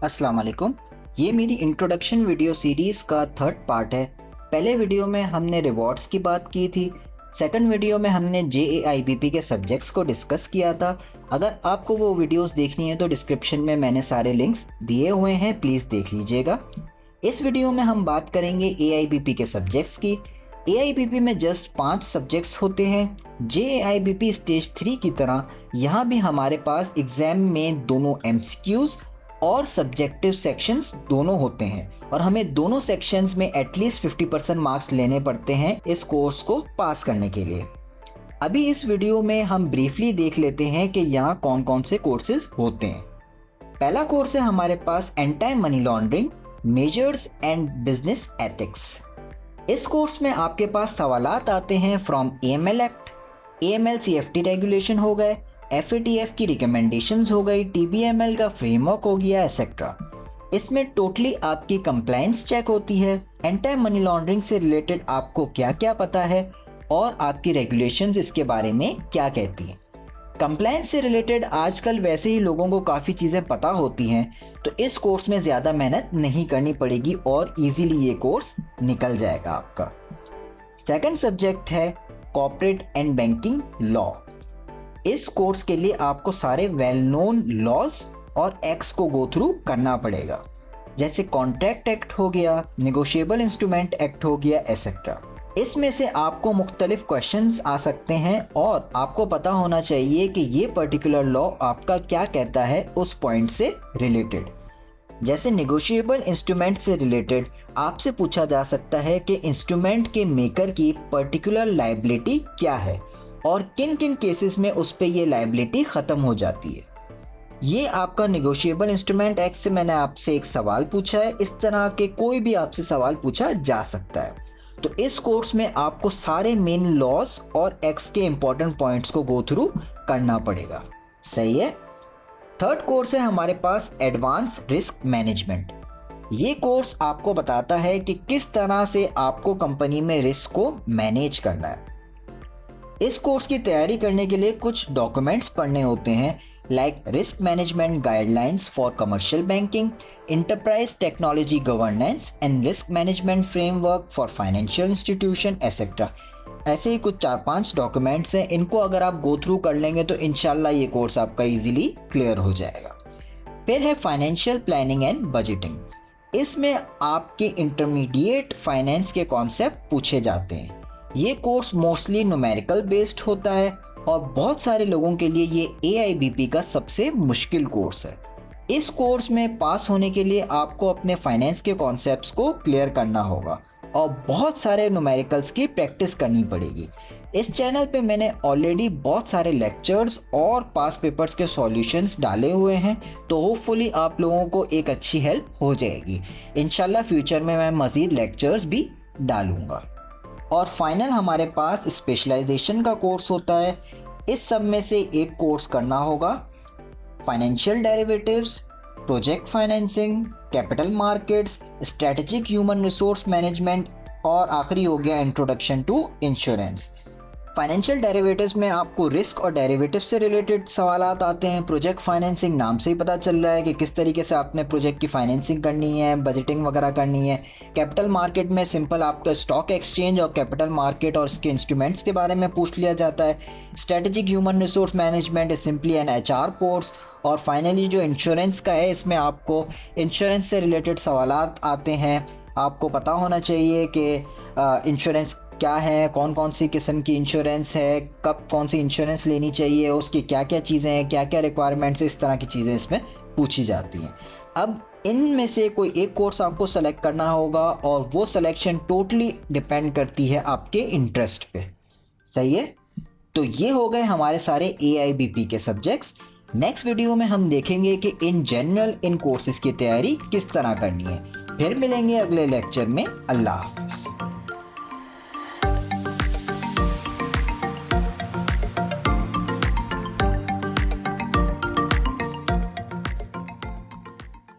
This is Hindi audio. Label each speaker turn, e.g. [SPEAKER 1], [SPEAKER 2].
[SPEAKER 1] अस्सलाम वालेकुम। ये मेरी इंट्रोडक्शन वीडियो सीरीज़ का थर्ड पार्ट है। पहले वीडियो में हमने रिवॉर्ड्स की बात की थी। सेकंड वीडियो में हमने JAIBP के सब्जेक्ट्स को डिस्कस किया था। अगर आपको वो वीडियोस देखनी है तो डिस्क्रिप्शन में मैंने सारे लिंक्स दिए हुए हैं, प्लीज़ देख लीजिएगा। इस वीडियो में हम बात करेंगे AIBP के सब्जेक्ट्स की। AIBP में जस्ट 5 सब्जेक्ट्स होते हैं। JAIBP स्टेज 3 की तरह यहाँ भी हमारे पास एग्ज़ाम में दोनों MCQs और सब्जेक्टिव सेक्शंस दोनों होते हैं और हमें दोनों सेक्शंस में एटलीस्ट 50% मार्क्स लेने पड़ते हैं इस कोर्स को पास करने के लिए। अभी इस वीडियो में हम ब्रीफली देख लेते हैं कि यहाँ कौन कौन से कोर्सेज होते हैं। पहला कोर्स है हमारे पास anti money laundering measures and business ethics. इस कोर्स में आपके पास सवालात आते हैं from AML act, AML CFT regulation हो गए, FATF की रिकमेंडेशंस हो गई, TBML का फ्रेमवर्क हो गया, एक्सेट्रा। इसमें टोटली आपकी कंप्लायंस चेक होती है। एंटी मनी लॉन्ड्रिंग से रिलेटेड आपको क्या क्या पता है और आपकी रेगुलेशंस इसके बारे में क्या कहती हैं। कंप्लायंस से रिलेटेड आजकल वैसे ही लोगों को काफ़ी चीज़ें पता होती हैं, तो इस कोर्स में ज़्यादा मेहनत नहीं करनी पड़ेगी और ईजीली ये कोर्स निकल जाएगा आपका। सेकंड सब्जेक्ट है कॉर्पोरेट एंड बैंकिंग लॉ। इस कोर्स के लिए आपको सारे वेल नोन लॉज और एक्ट्स को गो थ्रू करना पड़ेगा, जैसे कॉन्ट्रैक्ट एक्ट हो गया, नेगोशिएबल इंस्ट्रूमेंट एक्ट हो गया, एक्सेट्रा। इसमें से आपको मुख्तलिफ क्वेश्चंस आ सकते हैं और आपको पता होना चाहिए कि ये पर्टिकुलर लॉ आपका क्या कहता है उस पॉइंट से रिलेटेड। जैसे नेगोशिएबल इंस्ट्रूमेंट से रिलेटेड आपसे पूछा जा सकता है कि इंस्ट्रूमेंट के मेकर की पर्टिकुलर लायबिलिटी क्या है और किन किन केसेस में उस पर ये लायबिलिटी ख़त्म हो जाती है। ये आपका नेगोशिएबल इंस्ट्रूमेंट एक्ट से मैंने आपसे एक सवाल पूछा है। इस तरह के कोई भी आपसे सवाल पूछा जा सकता है। तो इस कोर्स में आपको सारे मेन लॉज और एक्ट्स के इंपॉर्टेंट पॉइंट्स को गो थ्रू करना पड़ेगा। सही है। थर्ड कोर्स है हमारे पास एडवांस रिस्क मैनेजमेंट। ये कोर्स आपको बताता है कि किस तरह से आपको कंपनी में रिस्क को मैनेज करना है। इस कोर्स की तैयारी करने के लिए कुछ डॉक्यूमेंट्स पढ़ने होते हैं, like risk management guidelines for commercial banking, enterprise technology governance and risk management framework for financial institution, etcetera. ऐसे ही कुछ 4-5 डॉक्यूमेंट्स हैं। इनको अगर आप गो थ्रू कर लेंगे तो इंशाल्लाह ये कोर्स आपका इजीली क्लियर हो जाएगा। फिर है फाइनेंशियल प्लानिंग एंड बजटिंग। इसमें आपके इंटरमीडिएट फाइनेंस के कॉन्सेप्ट पूछे जाते हैं। ये कोर्स मोस्टली न्यूमेरिकल बेस्ड होता है और बहुत सारे लोगों के लिए ये AIBP का सबसे मुश्किल कोर्स है। इस कोर्स में पास होने के लिए आपको अपने फाइनेंस के कॉन्सेप्ट्स को क्लियर करना होगा और बहुत सारे न्यूमेरिकल्स की प्रैक्टिस करनी पड़ेगी। इस चैनल पे मैंने ऑलरेडी बहुत सारे लेक्चर्स और पास पेपर्स के सॉल्यूशंस डाले हुए हैं, तो होपफुली आप लोगों को एक अच्छी हेल्प हो जाएगी। इंशाल्लाह फ्यूचर में मैं मज़ीद लेक्चर्स भी डालूँगा। और फाइनल हमारे पास स्पेशलाइजेशन का कोर्स होता है। इस सब में से एक कोर्स करना होगा financial derivatives, project financing, capital markets, strategic human resource management और आखिरी हो गया introduction to insurance. Financial derivatives में आपको रिस्क और डेरिवेटिव से रिलेटेड सवालात आते हैं। प्रोजेक्ट फाइनेंसिंग नाम से ही पता चल रहा है कि किस तरीके से आपने प्रोजेक्ट की फाइनेंसिंग करनी है, बजटिंग वगैरह करनी है। कैपिटल मार्केट में सिंपल आपका स्टॉक एक्सचेंज और कैपिटल मार्केट और उसके इंस्ट्रूमेंट्स के बारे में पूछ लिया जाता है। Strategic human resource management is simply an HR course. और फाइनली जो इंश्योरेंस का है, इसमें आपको इंश्योरेंस से रिलेटेड सवालात आते हैं। आपको पता होना चाहिए कि इंश्योरेंस क्या है, कौन कौन सी किस्म की इंश्योरेंस है, कब कौन सी इंश्योरेंस लेनी चाहिए, उसकी क्या क्या चीज़ें हैं, क्या क्या रिक्वायरमेंट्स, इस तरह की चीज़ें इसमें पूछी जाती हैं। अब इनमें से कोई एक कोर्स आपको सेलेक्ट करना होगा और वो सिलेक्शन टोटली डिपेंड करती है आपके इंटरेस्ट पे। सही है। तो ये हो गए हमारे सारे AIBP के सब्जेक्ट्स। नेक्स्ट वीडियो में हम देखेंगे कि इन जनरल इन कोर्सेज़ की तैयारी किस तरह करनी है। फिर मिलेंगे अगले लेक्चर में। अल्लाह हाफ़िज़।